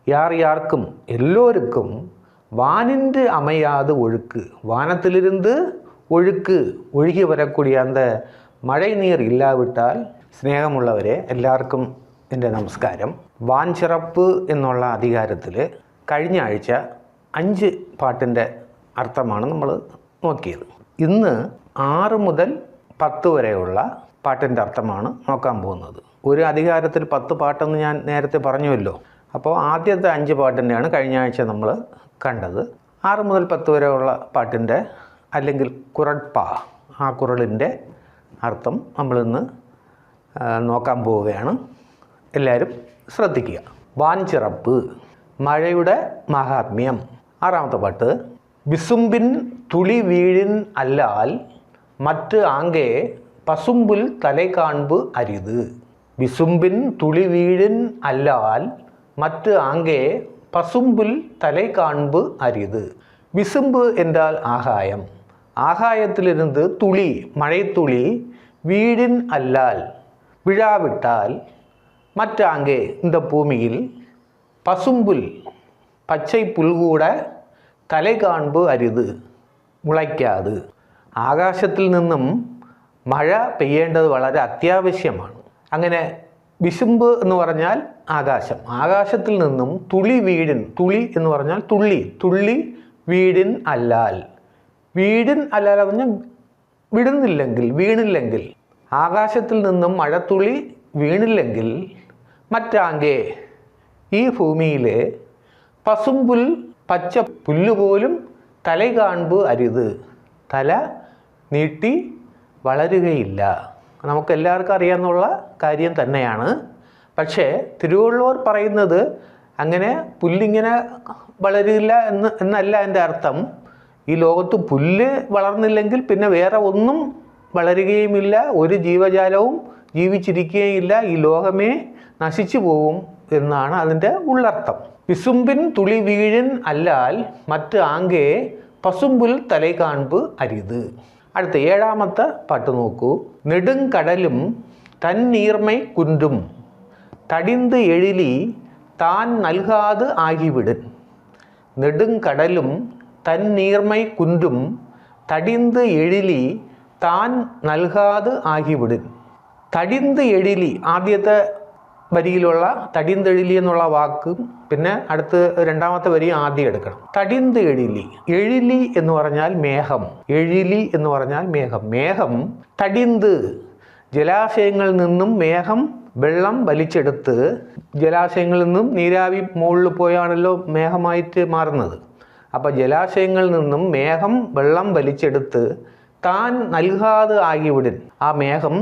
யார் யாருக்கும் எல்லோருக்கும் வானின்று அமையாது ஒழுக்கு, வானத்திலிருந்து ஒழுக்கு ஒഴുകി வரக்கூடிய அந்த മഴ നീർ ഇല്ലാവിട്ടാൽ. സ്നേഹമുള്ളവരെ, എല്ലാവർക്കും എൻ്റെ നമസ്കാരം. വാൻചിറപ്പ് എന്നുള്ള അധികാരത്തിൽ കഴിഞ്ഞ ആഴ്ച 5 പാട്ടിൻ്റെ അർത്ഥമാണ് നമ്മൾ നോക്കിയത്. ഇന്ന് 6 മുതൽ 10 വരെയുള്ള പാട്ടിൻ്റെ അർത്ഥമാണ് നോക്കാൻ പോകുന്നത്. ഒരു അധികാരത്തിൽ 10 പാട്ടെന്ന് ഞാൻ നേരത്തെ പറഞ്ഞുവല്ലോ. അപ്പോൾ ആദ്യത്തെ 5 പാട്ടിൻ്റെയാണ് കഴിഞ്ഞ ആഴ്ച നമ്മൾ കണ്ടത്. 6 മുതൽ 10 വരെയുള്ള പാട്ടിൻ്റെ അല്ലെങ്കിൽ കുറട്പ, ആ കുറളിൻ്റെ അർത്ഥം നമ്മളിന്ന് നോക്കാൻ പോവുകയാണ്. എല്ലാവരും ശ്രദ്ധിക്കുക. വാൻചിറപ്പ്, മഴയുടെ മഹാത്മ്യം. 6ാമത്തെ പാട്ട്. വിസുമ്പിൻ തുളി വീഴിൻ അല്ലാൽ മറ്റ് ആങ്കെ പസുമ്പുൽ തലൈ കാൺപ് അരിത്. വിസുമ്പിൻ തുളി വീഴിൻ അല്ലാൽ മറ്റ് ആങ്കെ പസുമ്പുൽ തലൈ കാൺപ് അരിത്. വിസുമ്പ് என்றால் ആകായം. ஆகாயத்திலிருந்து துளி, மழைத்துளி, வீழின் அல்லால் விழாவிட்டால், மற்றாங்கே இந்த பூமியில் பசும்புல் பச்சை புல் கூட തലൈ കാൺപ് അരിത്, മുളയ്ക്കാത്. ആകാശത്തിൽ നിന്നും മഴ പെയ്യേണ്ടത് വളരെ അത്യാവശ്യമാണ്. അങ്ങനെ വിസുമ്പ് എന്ന് പറഞ്ഞാൽ ആകാശം, ആകാശത്തിൽ നിന്നും തുളി വീഴിൻ, തുളി എന്ന് പറഞ്ഞാൽ തുള്ളി, തുള്ളി വീഴിൻ അല്ലാൽ, വീഴിൻ അല്ലാൽ പറഞ്ഞാൽ വിടുന്നില്ലെങ്കിൽ, വീണില്ലെങ്കിൽ, ആകാശത്തിൽ നിന്നും മഴത്തുള്ളി വീണില്ലെങ്കിൽ, മറ്റാങ്കെ ഈ ഭൂമിയിലെ പസുമ്പുൽ പച്ച പുല്ലുപോലും തലൈ കാൺപ് അരിത്, തല നീട്ടി വളരുകയില്ല. നമുക്കെല്ലാവർക്കും അറിയാമെന്നുള്ള കാര്യം തന്നെയാണ്. പക്ഷേ തിരുവള്ളുവർ പറയുന്നത് അങ്ങനെ പുല്ലിങ്ങനെ വളരില്ല എന്നല്ല എൻ്റെ അർത്ഥം. ഈ ലോകത്ത് പുല്ല് വളർന്നില്ലെങ്കിൽ പിന്നെ വേറെ ഒന്നും വളരുകയുമില്ല, ഒരു ജീവജാലവും ജീവിച്ചിരിക്കുകയില്ല, ഈ ലോകമേ നശിച്ചു പോവും എന്നാണ് അതിൻ്റെ ഉള്ളർത്ഥം. വിസുമ്പിൻ തുളി വീഴിൻ അല്ലാൽ മറ്റ് ആങ്കെ പസുമ്പുൽ തലൈ കാൺപ് അരിത്. അടുത്ത 7ാമത്തെ പാട്ട് നോക്കൂ. നെടുങ്കടലും തൻ നീർമൈ കുന്റും തടിന്ത് എഴിലി താൻ നൽകാത് ആകിവിടുൻ. നെടുങ്കടലും തൻ നീർമൈ കുന്റും തടിന്ത് എഴിലി താൻ നൽകാത് ആകിവിടുൻ. തടിന്ത് എഴിലി, ആദ്യത്തെ വരിയിലുള്ള തടിന്തെഴിലി എന്നുള്ള വാക്കും പിന്നെ അടുത്ത് 2ാമത്തെ വരി ആദ്യം എടുക്കണം. തടിന്ത് എഴിലി, എഴിലി എന്ന് പറഞ്ഞാൽ മേഘം, എഴിലി എന്ന് പറഞ്ഞാൽ മേഘം. മേഘം തടിന്ത്, ജലാശയങ്ങളിൽ നിന്നും മേഘം വെള്ളം വലിച്ചെടുത്ത്, ജലാശയങ്ങളിൽ നിന്നും നീരാവി മുകളിൽ പോയാണല്ലോ മേഘമായിട്ട് മാറുന്നത്. അപ്പോൾ ജലാശയങ്ങളിൽ നിന്നും മേഘം വെള്ളം വലിച്ചെടുത്ത് താൻ നൽകാതെ ആകിവിടുൻ. ആ മേഘം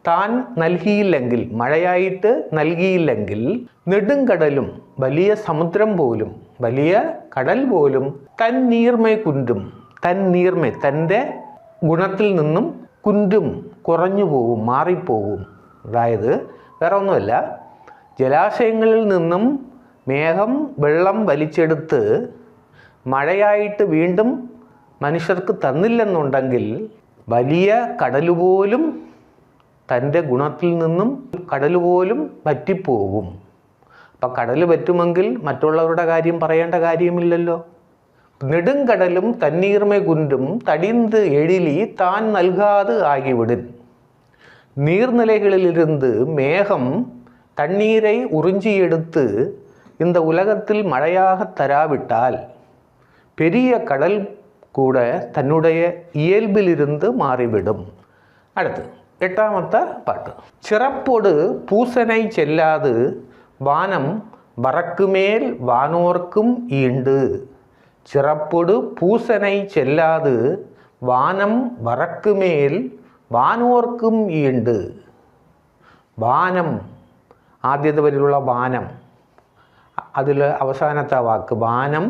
താൻ നൽകിയില്ലെങ്കിൽ, മഴയായിട്ട് നൽകിയില്ലെങ്കിൽ, നെടുങ്കടലും വലിയ സമുദ്രം പോലും, വലിയ കടൽ പോലും തൻ നീർമൈ കുന്റും, തൻ നീർമൈ തൻ്റെ ഗുണത്തിൽ നിന്നും കുന്റും കുറഞ്ഞു പോവും, മാറിപ്പോവും. അതായത് വേറെ ഒന്നുമല്ല, ജലാശയങ്ങളിൽ നിന്നും മേഘം വെള്ളം വലിച്ചെടുത്ത് മഴയായിട്ട് വീണ്ടും മനുഷ്യർക്ക് തന്നില്ലെന്നുണ്ടെങ്കിൽ വലിയ കടലുപോലും തൻ്റെ ഗുണത്തിൽ നിന്നും കടലുപോലും പറ്റിപ്പോവും. അപ്പം കടൽ പറ്റുമെങ്കിൽ മറ്റുള്ളവരുടെ കാര്യം പറയേണ്ട കാര്യമില്ലല്ലോ. നെടുങ്കടലും തന്നീർമൈ കുന്റും തടിന്ത് എഴിലി താൻ നൽകാതെ ആകിവിടുൻ. நீர்நிலைகளிலிருந்து மேகம் தண்ணீரை உறிஞ்சியெடுத்து இந்த உலகத்தில் மழையாக தராவிட்டால் பெரிய கடல் கூட தன்னுடைய இயல்பிலிருந்து மாறிவிடும். அடுத்து 8ாமത്തെ பாட்டு. சிறப்பொடு பூசனை செல்லாது வானம் வரக்குமேல் வானோர்க்கும் ஈண்டு. சிறப்பொடு பூசனை செல்லாது வானம் வரக்குமേൽ വാനോർക്കും ഈണ്ട്. വാനം, ആദ്യത്തെ വരിയിലുള്ള വാനം, അതിൽ അവസാനത്തെ വാക്ക് വാനം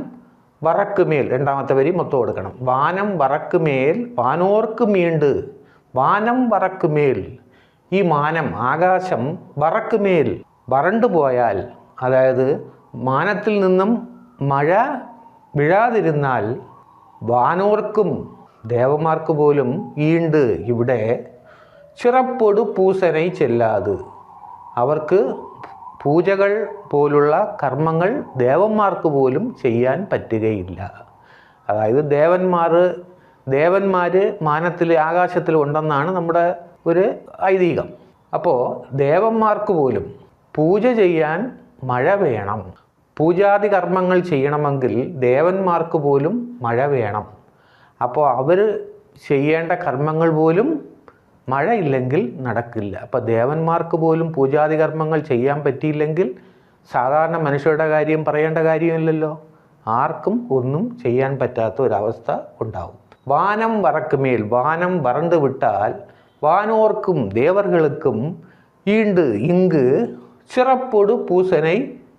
വറക്കുമേൽ, 2ാമത്തെ വരി മൊത്തം കൊടുക്കണം. വാനം വറക്കുമേൽ വാനോർക്കും ഈണ്ട്. വാനം വറക്കുമേൽ, ഈ മാനം, ആകാശം, വറക്കുമേൽ വരണ്ടു പോയാൽ, അതായത് മാനത്തിൽ നിന്നും മഴ വീഴാതിരുന്നാൽ, വാനോർക്കും ദേവന്മാർക്ക് പോലും ഈണ്ട് ഇവിടെ ചിറപ്പൊടു പൂസനൈ ചെല്ലാത്, അവർക്ക് പൂജകൾ പോലുള്ള കർമ്മങ്ങൾ ദേവന്മാർക്ക് പോലും ചെയ്യാൻ പറ്റുകയില്ല. അതായത് ദേവന്മാർ മാനത്തിൽ ആകാശത്തിൽ ഉണ്ടെന്നാണ് നമ്മുടെ ഒരു ഐതിഹ്യം. അപ്പോൾ ദേവന്മാർക്ക് പോലും പൂജ ചെയ്യാൻ മഴ വേണം. പൂജാതി കർമ്മങ്ങൾ ചെയ്യണമെങ്കിൽ ദേവന്മാർക്ക് പോലും മഴ വേണം. അപ്പോൾ അവർ ചെയ്യേണ്ട കർമ്മങ്ങൾ പോലും മഴയില്ലെങ്കിൽ നടക്കില്ല. അപ്പോൾ ദേവന്മാർക്ക് പോലും പൂജാതി കർമ്മങ്ങൾ ചെയ്യാൻ പറ്റിയില്ലെങ്കിൽ സാധാരണ മനുഷ്യരുടെ കാര്യം പറയേണ്ട കാര്യമില്ലല്ലോ. ആർക്കും ഒന്നും ചെയ്യാൻ പറ്റാത്ത ഒരവസ്ഥ ഉണ്ടാവും. വാനം വറക്കുമേൽ വാനം വறண்டு വിട്ടാൽ வானோர்க்கும் தேவர்களுக்கும் ஈண்டு இங்கு சிறப்பொடு பூசனை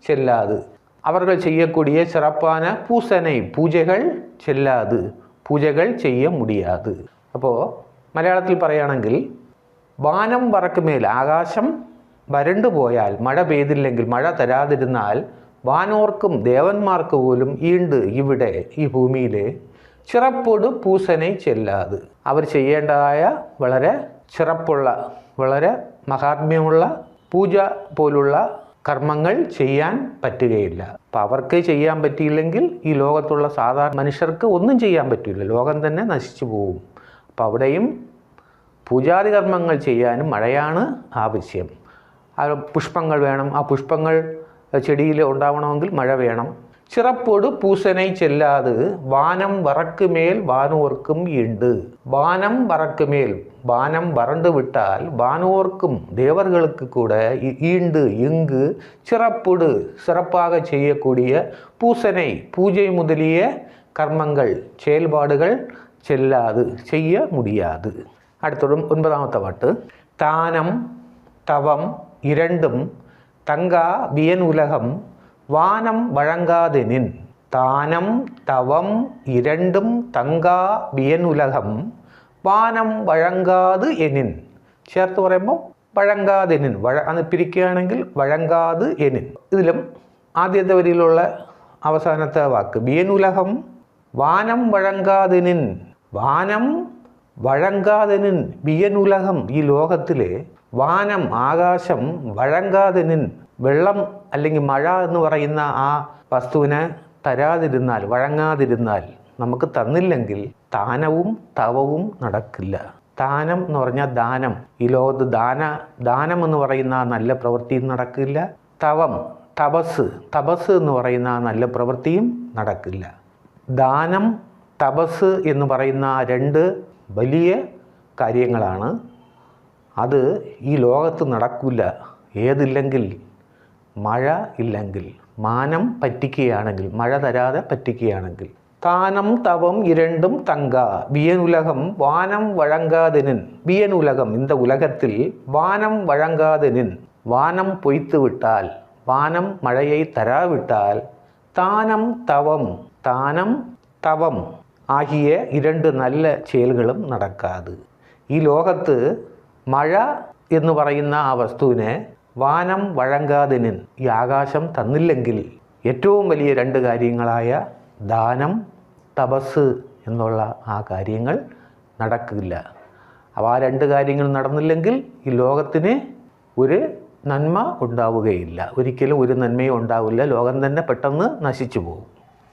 செல்லாது. அவர்கள் செய்யக்கூடிய சிறப்பான பூஜைகள் செல்லாது, പൂജകൾ ചെയ്യ മുടിയാത്. അപ്പോൾ മലയാളത്തിൽ പറയുകയാണെങ്കിൽ വാനം വറക്കുമേൽ ആകാശം വരണ്ടു പോയാൽ, മഴ പെയ്തില്ലെങ്കിൽ, മഴ തരാതിരുന്നാൽ വാനോർക്കും ദേവന്മാർക്ക് പോലും ഈണ്ട് ഇവിടെ ഈ ഭൂമിയിൽ ചിറപ്പൊട് പൂസനെ ചെല്ലാത്. അവർ ചെയ്യേണ്ടതായ വളരെ ചിറപ്പുള്ള, വളരെ മഹാത്മ്യമുള്ള പൂജ പോലുള്ള കർമ്മങ്ങൾ ചെയ്യാൻ പറ്റുകയില്ല. അപ്പം അവർക്ക് ചെയ്യാൻ പറ്റിയില്ലെങ്കിൽ ഈ ലോകത്തുള്ള സാധാരണ മനുഷ്യർക്ക് ഒന്നും ചെയ്യാൻ പറ്റില്ല. ലോകം തന്നെ നശിച്ചു പോകും. അപ്പം അവിടെയും പൂജാതി കർമ്മങ്ങൾ ചെയ്യാനും മഴയാണ് ആവശ്യം. പുഷ്പങ്ങൾ വേണം. ആ പുഷ്പങ്ങൾ ചെടിയിൽ ഉണ്ടാവണമെങ്കിൽ മഴ വേണം. ചിറപ്പൊട് പൂസனை ചെല്ലാത് വാനം വറക്കുമേൽ വാനോർക്കും ഈണ്ട്. വാനം വറക്കുമേൽ വാനം വறண்டு விட்டால் வானோர்க்கும் தேவர்களுக்கு கூட ஈண்டு இங்கு சிறப்பொடு சிறப்பாக செய்யக்கூடிய பூசனை பூஜை முதலிய கர்மங்கள் செயல்பாடுகள் செல்லாது, செய்ய முடியாது. அடுத்தது 9ാമത്തെ പാട്ട്. தானம் தவம் இரண்டும் தங்கா வியன் உலகம் வானம் வழங்காதெனின். தானம் தவம் இரண்டும் தங்கா வியன் ഉലകം വാനം വഴങ്കാത് എനിൻ. ചേർത്ത് പറയുമ്പോൾ വഴങ്കാതെനിൻ. അത് പിരിക്കുകയാണെങ്കിൽ വഴങ്കാത് എനിൻ. ഇതിലും ആദ്യത്തെ വരിയിലുള്ള അവസാനത്തെ വാക്ക് വിയൻ ഉലകം വാനം വഴങ്കാതെനിൻ. വാനം വഴങ്കാതെനിൻ വിയൻ ഉലകം. ഈ ലോകത്തിലെ വാനം ആകാശം വഴങ്കാതെനിൻ വെള്ളം അല്ലെങ്കിൽ മഴ എന്ന് പറയുന്ന ആ വസ്തുവിനെ തരാതിരുന്നാൽ, വഴങ്ങാതിരുന്നാൽ, നമുക്ക് തന്നില്ലെങ്കിൽ താനവും തവവും നടക്കില്ല. ദാനം എന്ന് പറഞ്ഞാൽ ദാനം. ഈ ലോകത്ത് ദാനം എന്ന് പറയുന്ന നല്ല പ്രവൃത്തിയും നടക്കില്ല. തപസ് എന്ന് പറയുന്ന നല്ല പ്രവൃത്തിയും നടക്കില്ല. ദാനം, തപസ് എന്ന് പറയുന്ന രണ്ട് വലിയ കാര്യങ്ങളാണ്. അത് ഈ ലോകത്ത് നടക്കില്ല. ഏതില്ലെങ്കിൽ, മഴ ഇല്ലെങ്കിൽ, മാനം പറ്റിക്കുകയാണെങ്കിൽ, മഴ തരാതെ പറ്റിക്കുകയാണെങ്കിൽ. தானம் தவம் இரண்டும் தங்கா வியன் உலகம் வானம் வழங்காதெனின். வியன் உலகம், இந்த உலகத்தில் வானம் வழங்காதெனின், வானம் பொய்த்து விட்டால், வானம் மழையை தராவிட்டால், தானம் தவம் ஆகிய இரண்டு நல்ல செயல்களுം നടക്കാது. ഈ ലോകത്ത് മഴ എന്ന് പറയുന്ന ആ വസ്തുവിനെ വാനം വഴങ്കാതെനിൻ, ഈ ആകാശം തന്നില്ലെങ്കിൽ, ഏറ്റവും വലിയ രണ്ട് കാര്യങ്ങളായ ദാനം, തപസ് എന്നുള്ള ആ കാര്യങ്ങൾ നടക്കില്ല. അപ്പോൾ ആ രണ്ട് കാര്യങ്ങൾ നടന്നില്ലെങ്കിൽ ഈ ലോകത്തിന് ഒരു നന്മ ഉണ്ടാവുകയില്ല. ഒരിക്കലും ഒരു നന്മയും ഉണ്ടാവില്ല. ലോകം തന്നെ പെട്ടെന്ന് നശിച്ചു പോകും.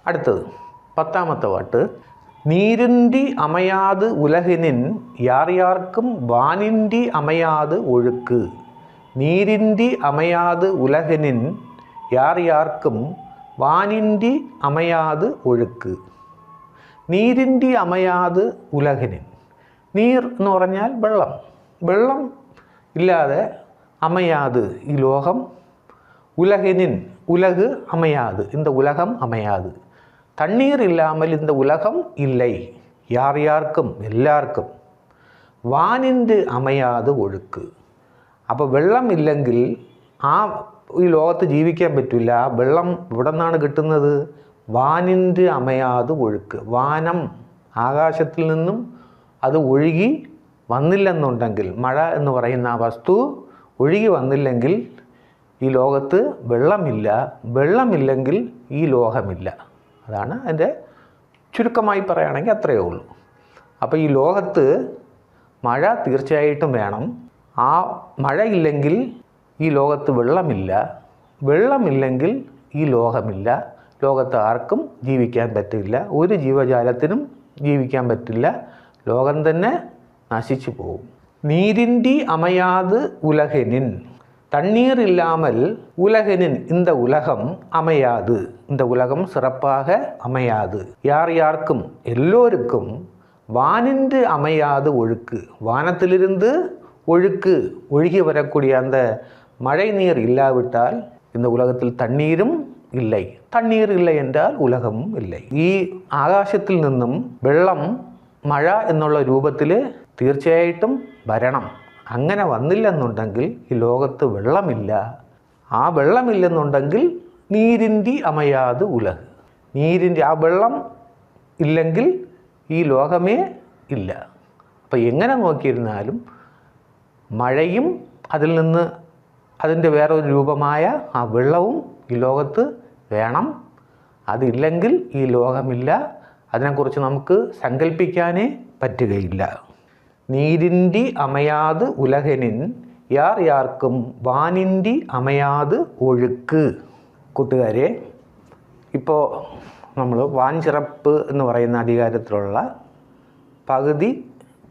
അടുത്തത് 10ാമത്തെ പാട്ട്. നീരിன்றி அமையாது உலகினின் யார் யார்க்கும் வானின்றி அமையாது ஒழுக்கு. நீரின்றி அமையாது உலகினின் யார் யார்க்கும் വാനിன்றി അമയാത് ഒഴുക്ക്. നീരിன்றി അമയാത് ഉലകിനിൻ. നീർ എന്ന് പറഞ്ഞാൽ വെള്ളം. വെള്ളം ഇല്ലാതെ അമയാത് ഈ ലോകം. ഉലകിനിൻ, ഉലക് അമയാത്, இந்த உலகம் அமையாது. தண்ணீர் இல்லாமல் இந்த உலகம் இல்லை. யார் யாർക്കും, എല്ലാവർക്കും. വാനിன்று അമയാത് ഒഴുക്ക്. അപ്പോൾ വെള്ളം ഇല്ലെങ്കിൽ ഈ ലോകത്ത് ജീവിക്കാൻ പറ്റില്ല. ആ വെള്ളം ഇവിടെ നിന്നാണ് കിട്ടുന്നത്? വാനിൻ്റെ അമയാത് ഒഴുക്ക്. വാനം, ആകാശത്തിൽ നിന്നും അത് ഒഴുകി വന്നില്ലെന്നുണ്ടെങ്കിൽ, മഴ എന്ന് പറയുന്ന ആ വസ്തു ഒഴുകി വന്നില്ലെങ്കിൽ ഈ ലോകത്ത് വെള്ളമില്ല. വെള്ളമില്ലെങ്കിൽ ഈ ലോകമില്ല. അതാണ് അതിൻ്റെ ചുരുക്കമായി പറയുകയാണെങ്കിൽ അത്രയേ ഉള്ളൂ. അപ്പോൾ ഈ ലോകത്ത് മഴ തീർച്ചയായിട്ടും വേണം. ആ മഴയില്ലെങ്കിൽ ഈ ലോകത്ത് വെള്ളമില്ല. വെള്ളമില്ലെങ്കിൽ ഈ ലോകമില്ല. ലോകത്ത് ആർക്കും ജീവിക്കാൻ പറ്റില്ല. ഒരു ജീവജാലത്തിനും ജീവിക്കാൻ പറ്റില്ല. ലോകം തന്നെ നശിച്ചു പോകും. നീരിன்றி அமையாது உலகெனின், தண்ணீர் இல்லாமல் உலகெனின், இந்த உலகம் அமையாது, இந்த உலகம் சிறப்பாக அமையாது. யார் யாருக்கும், எல்லோருக்கும். வானின்று அமையாது ஒழுக்கு, வானத்திலிருந்து ஒழுக்கு ஒழுகி வரக்கூடிய அந்த மழை நீர் இல்லாவிட்டால் இந்த உலகத்தில் தண்ணீரும் இல்லை. തണ്ണീർ ഇല്ല എന്നാൽ ഉലകവും ഇല്ല. ഈ ആകാശത്തിൽ നിന്നും വെള്ളം, മഴ എന്നുള്ള രൂപത്തിൽ തീർച്ചയായിട്ടും വരണം. അങ്ങനെ വന്നില്ലെന്നുണ്ടെങ്കിൽ ഈ ലോകത്ത് വെള്ളമില്ല. ആ വെള്ളമില്ലെന്നുണ്ടെങ്കിൽ നീരിൻ്റെ അമയാത് ഉലക്, നീരിൻ്റെ ആ വെള്ളം ഇല്ലെങ്കിൽ ഈ ലോകമേ ഇല്ല. അപ്പോൾ എങ്ങനെ നോക്കിയിരുന്നാലും മഴയും അതിൽ നിന്ന് അതിൻ്റെ വേറൊരു രൂപമായ ആ വെള്ളവും ഈ ലോകത്ത് വേണം. അതില്ലെങ്കിൽ ഈ ലോകമില്ല. അതിനെക്കുറിച്ച് നമുക്ക് സങ്കല്പിക്കാനേ പറ്റുകയില്ല. നീരിൻ്റെ അമയാത് ഉലകനിൻ, യാർ യാർക്കും വാനിൻ്റെ അമയാത് ഒഴുക്ക്. കൂട്ടുകാരെ, ഇപ്പോൾ നമ്മൾ വാൻചിറപ്പ് എന്ന് പറയുന്ന അധികാരത്തിലുള്ള പകുതി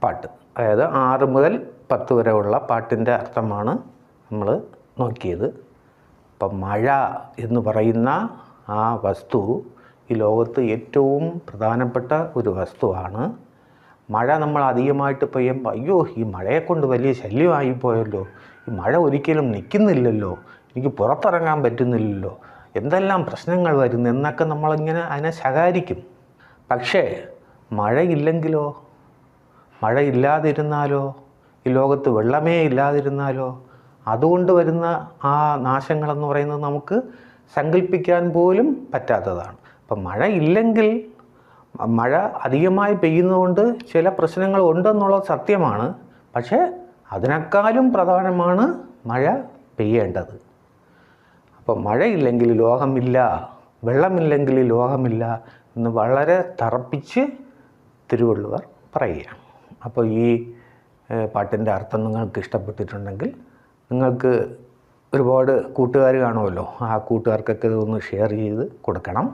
പാട്ട്, അതായത് 6 മുതൽ 10 വരെ ഉള്ള പാട്ടിൻ്റെ അർത്ഥമാണ് നമ്മൾ നോക്കിയത്. അപ്പം മഴ എന്ന് പറയുന്ന ആ വസ്തു ഈ ലോകത്ത് ഏറ്റവും പ്രധാനപ്പെട്ട ഒരു വസ്തുവാണ്. മഴ നമ്മൾ അധികമായിട്ട് പെയ്യുമ്പോൾ അയ്യോ ഈ മഴയെക്കൊണ്ട് വലിയ ശല്യമായി പോയല്ലോ, ഈ മഴ ഒരിക്കലും നിൽക്കുന്നില്ലല്ലോ, എനിക്ക് പുറത്തിറങ്ങാൻ പറ്റുന്നില്ലല്ലോ, എന്തെല്ലാം പ്രശ്നങ്ങൾ വരുന്നു എന്നൊക്കെ നമ്മളിങ്ങനെ അതിനെ ശകാരിക്കും. പക്ഷേ മഴയില്ലെങ്കിലോ, മഴയില്ലാതിരുന്നാലോ, ഈ ലോകത്ത് വെള്ളമേ ഇല്ലാതിരുന്നാലോ, അതുകൊണ്ട് വരുന്ന ആ നാശങ്ങളെന്ന് പറയുന്നത് നമുക്ക് സങ്കല്പിക്കാൻ പോലും പറ്റാത്തതാണ്. അപ്പം മഴ ഇല്ലെങ്കിൽ, മഴ അധികമായി പെയ്യുന്നതുകൊണ്ട് ചില പ്രശ്നങ്ങൾ ഉണ്ടെന്നുള്ളത് സത്യമാണ്. പക്ഷേ അതിനേക്കാളും പ്രധാനമാണ് മഴ പെയ്യേണ്ടത്. അപ്പം മഴയില്ലെങ്കിൽ ലോകമില്ല, വെള്ളമില്ലെങ്കിൽ ലോകമില്ല എന്ന് വളരെ തറപ്പിച്ച് തിരുവള്ളുവർ പറയുകയാണ്. അപ്പോൾ ഈ പാട്ടിൻ്റെ അർത്ഥം നിങ്ങൾക്ക് ഇഷ്ടപ്പെട്ടിട്ടുണ്ടെങ്കിൽ നിങ്ങൾക്ക് ഒരുപാട് കൂട്ടുകാർ കാണുമല്ലോ, ആ കൂട്ടുകാർക്കൊക്കെ ഇതൊന്ന് ഷെയർ ചെയ്ത് കൊടുക്കണം.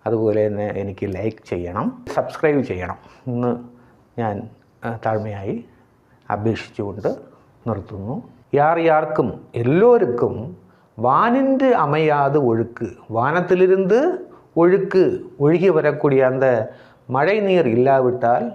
അതുപോലെ തന്നെ എനിക്ക് ലൈക്ക് ചെയ്യണം, സബ്സ്ക്രൈബ് ചെയ്യണം എന്ന് ഞാൻ താഴ്മയായി അപേക്ഷിച്ചുകൊണ്ട് നിർത്തുന്നു. യാർ യാർക്കും, എല്ലോരുക്കും വാനിൻ്റെ അമയാത് ഒഴുക്ക്, വാനത്തിലിരുന്ന് ഒഴുക്ക് ഒഴുകി വരக்கூடிய அந்த மழை நீர் இல்லாவிட்டால்